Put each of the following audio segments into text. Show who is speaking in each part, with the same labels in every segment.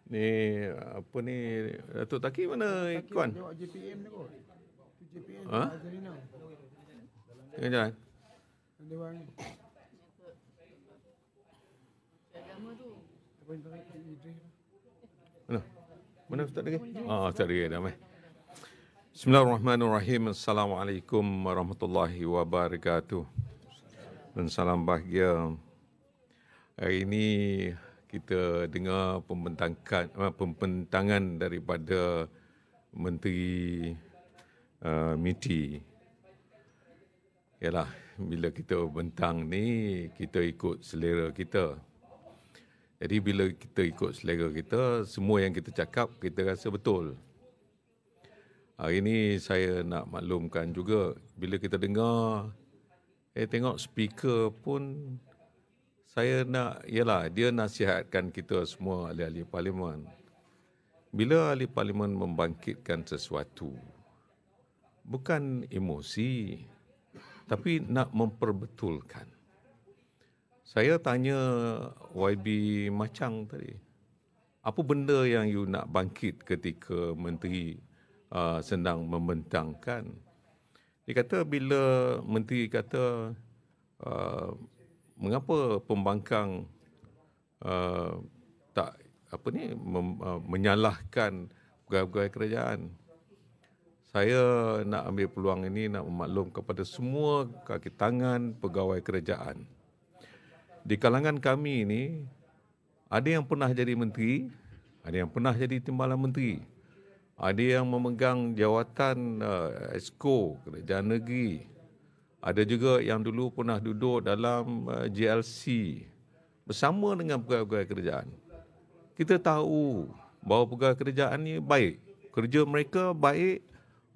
Speaker 1: Ni apa ni, Datuk Taki mana ikuan?
Speaker 2: Tengok JPM ni kot. Tu JPM
Speaker 1: Ha?
Speaker 2: Azrina.
Speaker 1: Tengah jalan.
Speaker 2: Dewan ni. Apa yang tarik Idris?
Speaker 1: Mana? Mana Ustaz lagi? Ustaz lagi dah mai. Bismillahirrahmanirrahim. Assalamualaikum warahmatullahi wabarakatuh. Dan salam bahagia. Hari ini kita dengar pembentangan daripada Menteri MITI. Yalah, bila kita bentang ni, kita ikut selera kita. Jadi bila kita ikut selera kita, semua yang kita cakap, kita rasa betul. Hari ini saya nak maklumkan juga, bila kita dengar, tengok speaker pun, saya nak, yalah, dia nasihatkan kita semua ahli-ahli parlimen. Bila ahli parlimen membangkitkan sesuatu, bukan emosi, tapi nak memperbetulkan. Saya tanya YB Machang tadi, apa benda yang you nak bangkit ketika menteri sedang membentangkan? Dia kata bila menteri kata, mengapa pembangkang tak menyalahkan pegawai kerajaan? Saya nak ambil peluang ini nak memaklum kepada semua kaki tangan pegawai kerajaan. Di kalangan kami ini, ada yang pernah jadi menteri, ada yang pernah jadi timbalan menteri, ada yang memegang jawatan Esko Kerajaan Negeri, ada juga yang dulu pernah duduk dalam GLC bersama dengan pegawai kerajaan. Kita tahu bahawa pegawai kerajaan ini baik, kerja mereka baik,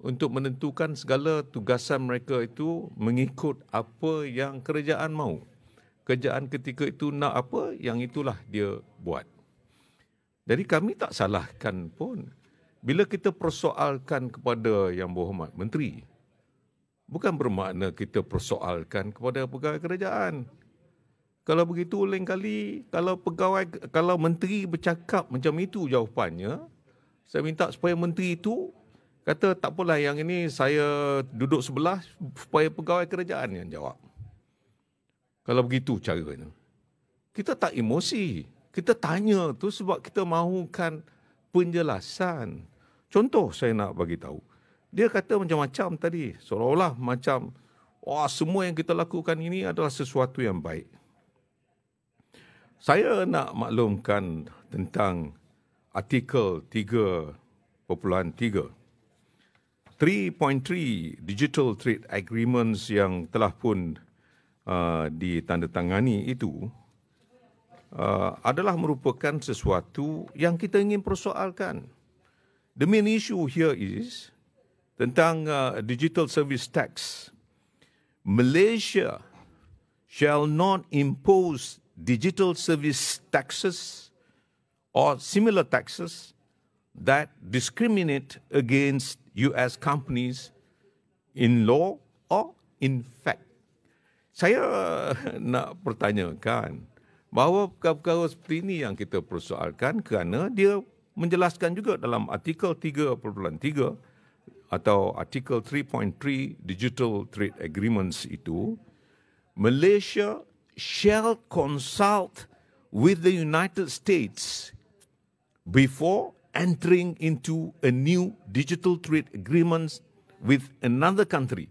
Speaker 1: untuk menentukan segala tugasan mereka itu mengikut apa yang kerajaan mahu. Kerajaan ketika itu nak apa, yang itulah dia buat. Jadi kami tak salahkan pun bila kita persoalkan kepada Yang Berhormat Menteri. Bukan bermakna kita persoalkan kepada pegawai kerajaan. Kalau begitu lain kali, kalau menteri bercakap macam itu jawapannya, saya minta supaya menteri itu kata tak apalah, yang ini saya duduk sebelah supaya pegawai kerajaan yang jawab. Kalau begitu caranya. Kita tak emosi. Kita tanya tu sebab kita mahukan penjelasan. Contoh saya nak bagi tahu. Dia kata macam-macam tadi. Seolah-olah macam, semua yang kita lakukan ini adalah sesuatu yang baik. Saya nak maklumkan tentang artikel 3.3. 3.3 Digital Trade Agreements yang telah pun ditandatangani itu adalah merupakan sesuatu yang kita ingin persoalkan. The main issue here is tentang digital service tax. Malaysia shall not impose digital service taxes or similar taxes that discriminate against US companies in law or in fact. Saya nak pertanyakan bahawa perkara-perkara seperti ini yang kita persoalkan kerana dia menjelaskan juga dalam artikel 3.3 atau artikel 3.3 Digital Trade Agreements itu, Malaysia shall consult with the United States before entering into a new digital trade agreement with another country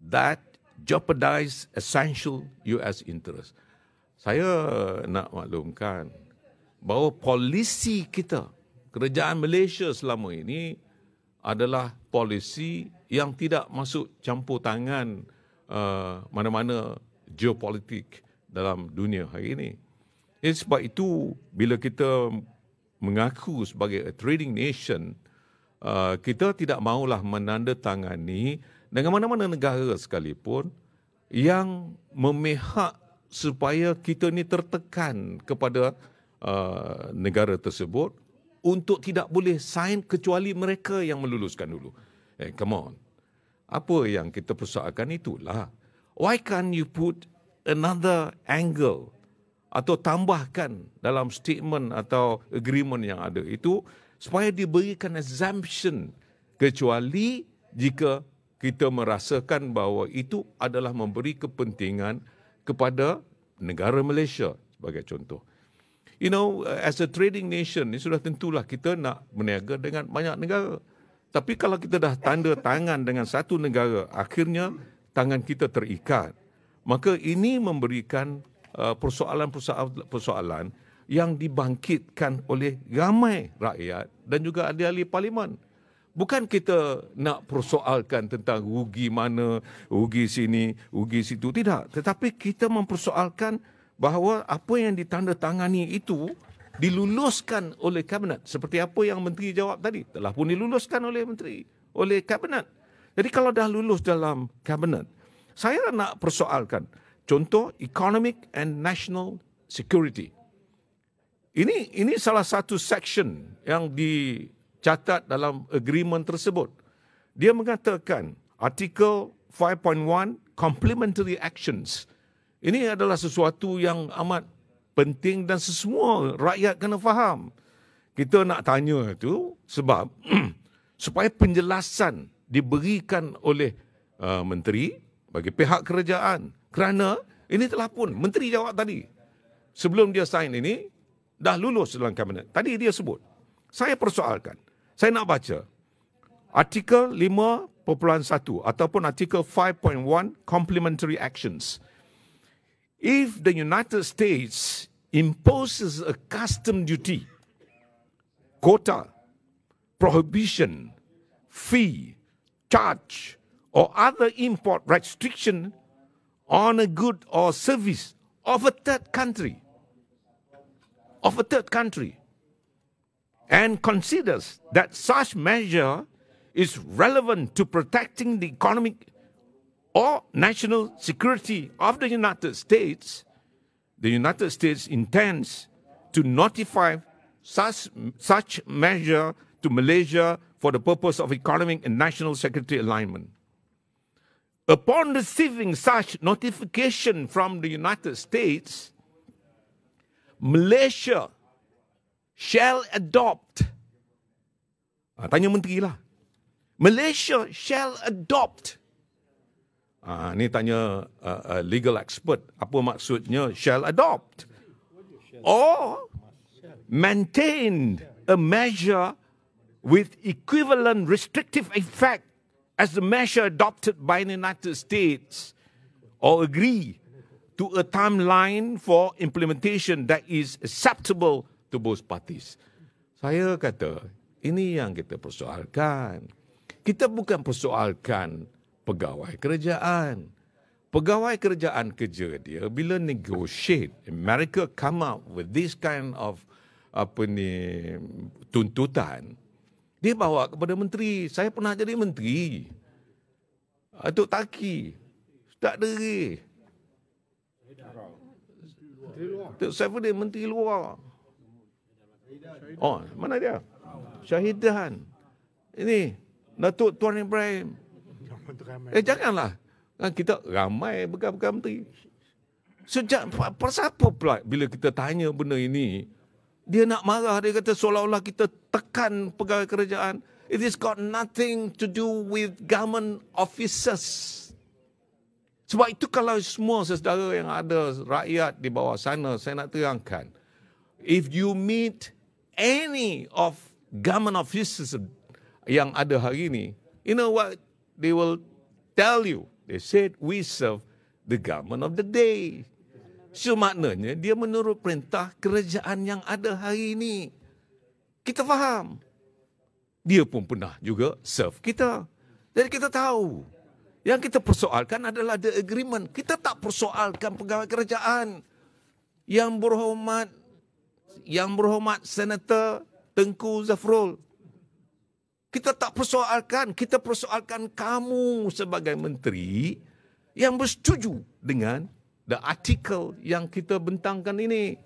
Speaker 1: that jeopardize essential US interest. Saya nak maklumkan bahawa polisi kita, kerajaan Malaysia selama ini adalah polisi yang tidak masuk campur tangan mana-mana geopolitik dalam dunia hari ini. Sebab itu bila kita mengaku sebagai a trading nation, kita tidak mahulah menandatangani dengan mana-mana negara sekalipun yang memihak supaya kita ni tertekan kepada negara tersebut untuk tidak boleh sign kecuali mereka yang meluluskan dulu. Come on. Apa yang kita persoalkan itulah. Why can't you put another angle atau tambahkan dalam statement atau agreement yang ada itu supaya diberikan exemption kecuali jika kita merasakan bahawa itu adalah memberi kepentingan kepada negara Malaysia sebagai contoh. You know, as a trading nation, sudah tentulah kita nak berniaga dengan banyak negara. Tapi kalau kita dah tanda tangan dengan satu negara, akhirnya tangan kita terikat. Maka ini memberikan persoalan-persoalan yang dibangkitkan oleh ramai rakyat dan juga ahli-ahli parlimen. Bukan kita nak persoalkan tentang rugi mana, rugi sini, rugi situ. Tidak. Tetapi kita mempersoalkan bahawa apa yang ditandatangani itu diluluskan oleh kabinet. Seperti apa yang menteri jawab tadi. Telah pun diluluskan oleh menteri, oleh kabinet. Jadi kalau dah lulus dalam kabinet, saya nak persoalkan. Contoh, economic and national security. Ini salah satu section yang dicatat dalam agreement tersebut. Dia mengatakan artikel 5.1 complementary actions. Ini adalah sesuatu yang amat penting dan semua rakyat kena faham. Kita nak tanya itu sebab supaya penjelasan diberikan oleh menteri bagi pihak kerajaan. Kerana ini telah pun menteri jawab tadi. Sebelum dia sign ini, dah lulus dalam kabinet. Tadi dia sebut. Saya persoalkan. Saya nak baca. Artikel 5.1 ataupun artikel 5.1 complementary actions. If the United States imposes a custom duty, quota, prohibition, fee, charge, or other import restriction on a good or service of a third country, and considers that such measure is relevant to protecting the economic or national security of the United States intends to notify such measure to Malaysia for the purpose of economic and national security alignment. Upon receiving such notification from the United States, Malaysia shall adopt. Tanya menteri lah. Malaysia shall adopt. Ni tanya legal expert. Apa maksudnya shall adopt? Or maintain a measure with equivalent restrictive effect as the measure adopted by the United States, or agree to a timeline for implementation that is acceptable to both parties. Saya kata, ini yang kita persoalkan. Kita bukan persoalkan pegawai kerajaan. Pegawai kerajaan kerja dia bila negotiate, America come up with this kind of tuntutan. Dia bawa kepada menteri. Saya pernah jadi menteri. Datuk Taki. Tak deri. Datuk Saifuddin, menteri luar. Oh, mana dia? Syahidan. Ini, Datuk Tuan Ibrahim. Janganlah. Kita ramai bekas-bekas menteri. Sejak, pasal apa pula bila kita tanya benda ini, dia nak marah, dia kata seolah-olah kita tekan pegawai kerajaan. It has got nothing to do with government officers. Sebab itu kalau semua saudara yang ada rakyat di bawah sana, saya nak terangkan. If you meet any of government officers yang ada hari ini, you know what they will tell you? They said, we serve the government of the day. So maknanya dia menurut perintah kerajaan yang ada hari ini. Kita faham. Dia pun pernah juga serve kita. Jadi kita tahu. Yang kita persoalkan adalah the agreement. Kita tak persoalkan pegawai kerajaan. Yang berhormat Senator Tengku Zafrul. Kita tak persoalkan. Kita persoalkan kamu sebagai menteri yang bersetuju dengan the article yang kita bentangkan ini.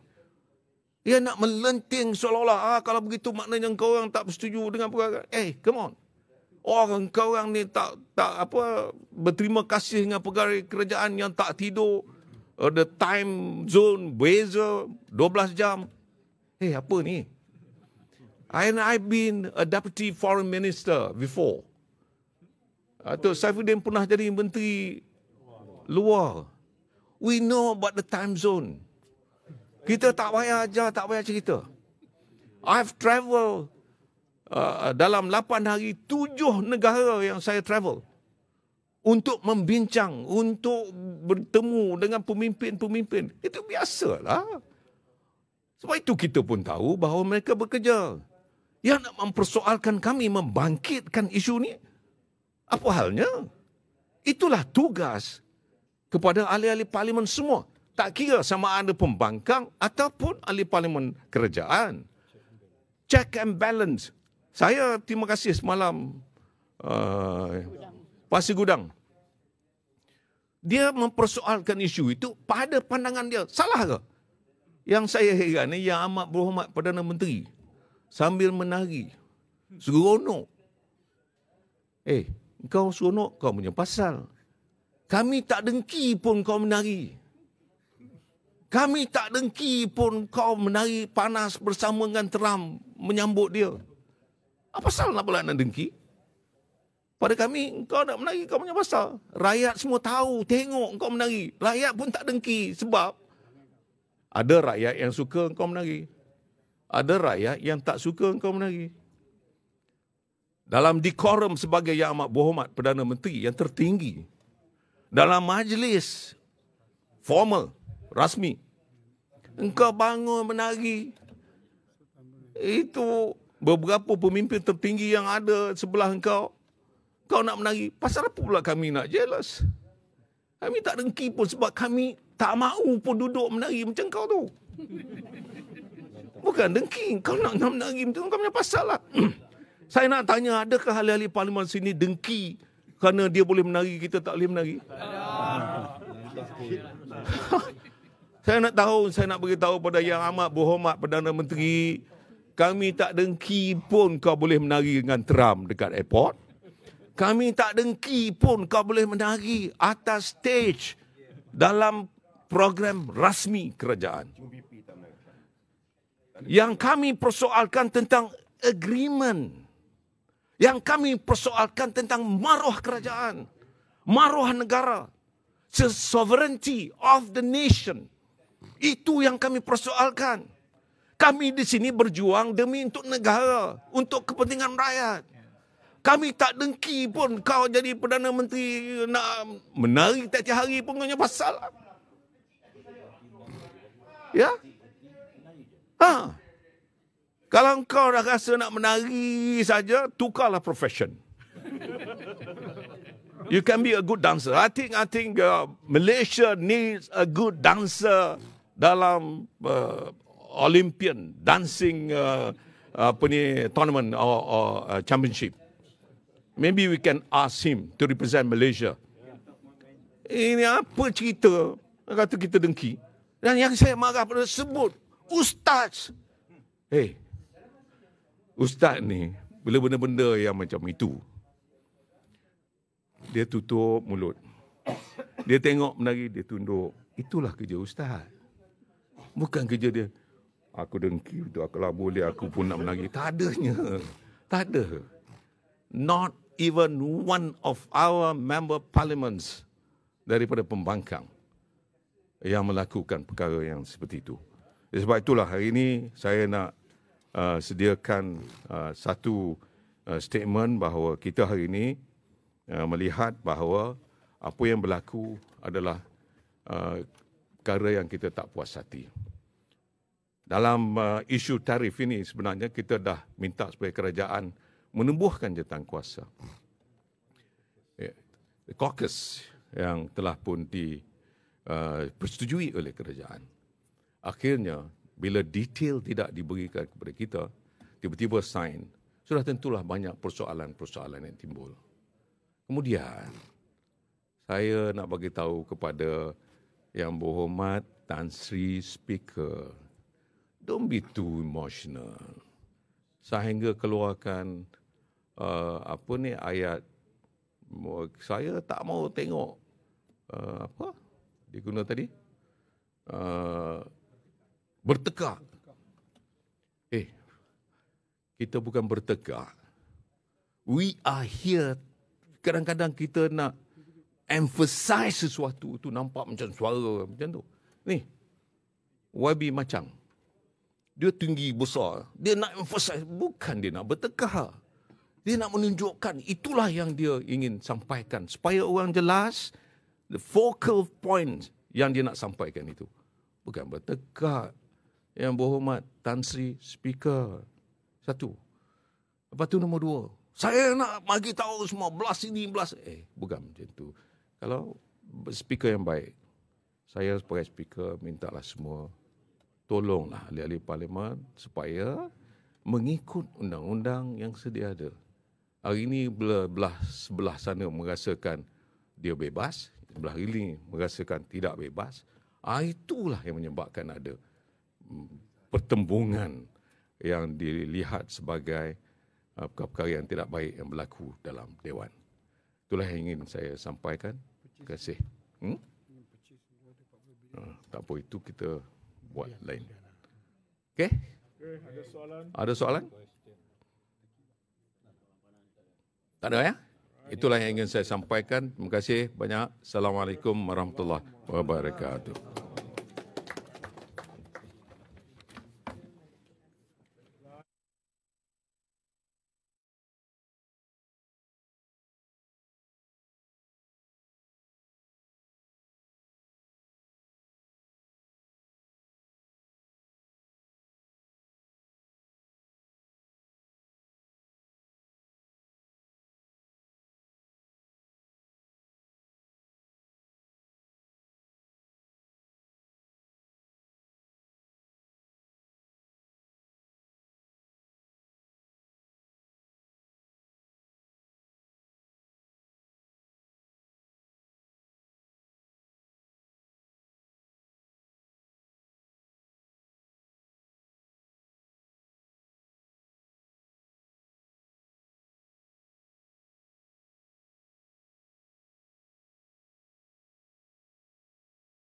Speaker 1: Dia nak melenting seolah-olah kalau begitu maknanya kau orang tak bersetuju dengan perkara. Come on. Orang kau orang ni tak berterima kasih dengan pegawai kerajaan yang tak tidur Ada time zone, beza 12 jam. Apa ni? And I've been a deputy foreign minister before. Datuk Saifuddin pernah jadi menteri luar. We know about the time zone. Kita tak payah ajar, tak payah cerita. I've travel dalam 8 hari, 7 negara yang saya travel. Untuk membincang, untuk bertemu dengan pemimpin-pemimpin. Itu biasalah. Sebab itu kita pun tahu bahawa mereka bekerja. Yang nak mempersoalkan kami, membangkitkan isu ni, apa halnya? Itulah tugas kepada ahli-ahli parlimen semua. Tak kira sama ada pembangkang ataupun ahli parlimen kerajaan. Check and balance. Saya terima kasih semalam Pasir Gudang. Dia mempersoalkan isu itu pada pandangan dia. Salah ke? Yang saya heran ni, Yang Amat Berhormat Perdana Menteri sambil menari, seronok. Kau seronok, kau punya pasal. Kami tak dengki pun kau menari. Kami tak dengki pun kau menari panas bersama dengan Trump menyambut dia. Apa pasal nak pula nak dengki? Pada kami, kau nak menari, kau punya pasal. Rakyat semua tahu, tengok kau menari. Rakyat pun tak dengki sebab ada rakyat yang suka kau menari. Ada rakyat yang tak suka kau menari. Dalam dekorum sebagai Yang Amat Berhormat Perdana Menteri yang tertinggi, dalam majlis formal, rasmi, engkau bangun menari. Itu beberapa pemimpin tertinggi yang ada sebelah engkau. Kau nak menari. Pasal apa pula kami nak jealous? Kami tak dengki pun sebab kami tak mahu pun duduk menari macam kau tu. Bukan dengki. Kau nak menari macam kau punya pasal lah. Saya nak tanya, adakah ahli-ahli parlimen sini dengki kerana dia boleh menari, kita tak boleh menari? Saya nak beritahu pada Yang Amat Berhormat Perdana Menteri, kami tak dengki pun kau boleh menari dengan Trump dekat airport. Kami tak dengki pun kau boleh menari atas stage dalam program rasmi kerajaan. Yang kami persoalkan tentang agreement. Yang kami persoalkan tentang maruah kerajaan, maruah negara, sovereignty of the nation. Itu yang kami persoalkan. Kami di sini berjuang demi untuk negara, untuk kepentingan rakyat. Kami tak dengki pun kau jadi Perdana Menteri nak menari tiap-tiap hari pun kau punya pasal. Ya? Kalau kau dah rasa nak menari saja, tukarlah profession. You can be a good dancer. I think Malaysia needs a good dancer dalam Olympian dancing tournament or championship. Maybe we can ask him to represent Malaysia. Ini apa cerita? Kata kita dengki. Dan yang saya marah pada sebut ustaz. Ustaz ni, bila benda-benda yang macam itu, dia tutup mulut. Dia tengok menari, dia tunduk. Itulah kerja ustaz. Bukan kerja dia, aku dengki tu, kalau boleh aku pun nak menari. Tak adanya. Tak ada. Not even one of our member parliaments daripada pembangkang yang melakukan perkara yang seperti itu. Sebab itulah hari ini saya nak sediakan satu statement bahawa kita hari ini melihat bahawa apa yang berlaku adalah perkara yang kita tak puas hati. Dalam isu tarif ini sebenarnya kita dah minta supaya kerajaan menubuhkan jawatankuasa. Caucus yang telah pun dipersetujui oleh kerajaan. Akhirnya, bila detail tidak diberikan kepada kita, tiba-tiba sign, sudah tentulah banyak persoalan-persoalan yang timbul. Kemudian, saya nak bagi tahu kepada Yang Berhormat Tan Sri Speaker, don't be too emotional. Sehingga keluarkan ayat, saya tak mau tengok dia guna tadi bertekak. Kita bukan bertekak. We are here. Kadang-kadang kita nak emphasize sesuatu tu nampak macam suara macam tu. Ni, YB Macang. Dia tinggi besar. Dia nak emphasize. Bukan dia nak bertekak. Dia nak menunjukkan itulah yang dia ingin sampaikan. Supaya orang jelas the focal point yang dia nak sampaikan itu. Bukan bertekak. Yang berhormat Tan Sri Speaker. Satu. Lepas tu nombor dua. Saya nak bagi tahu semua belas ini, belas. Bukan macam tu. Kalau speaker yang baik. Saya sebagai speaker mintalah semua. Tolonglah ahli-ahli parlimen supaya mengikut undang-undang yang sedia ada. Hari ini sebelah sana merasakan dia bebas. Sebelah ini merasakan tidak bebas. Itulah yang menyebabkan ada pertembungan yang dilihat sebagai perkara yang tidak baik yang berlaku dalam Dewan. Itulah yang ingin saya sampaikan. Terima kasih. Tak apa, itu kita buat lain. Okey?
Speaker 3: Ada soalan?
Speaker 1: Ada soalan? Tak ada ya? Itulah yang ingin saya sampaikan. Terima kasih banyak. Assalamualaikum warahmatullahi wabarakatuh.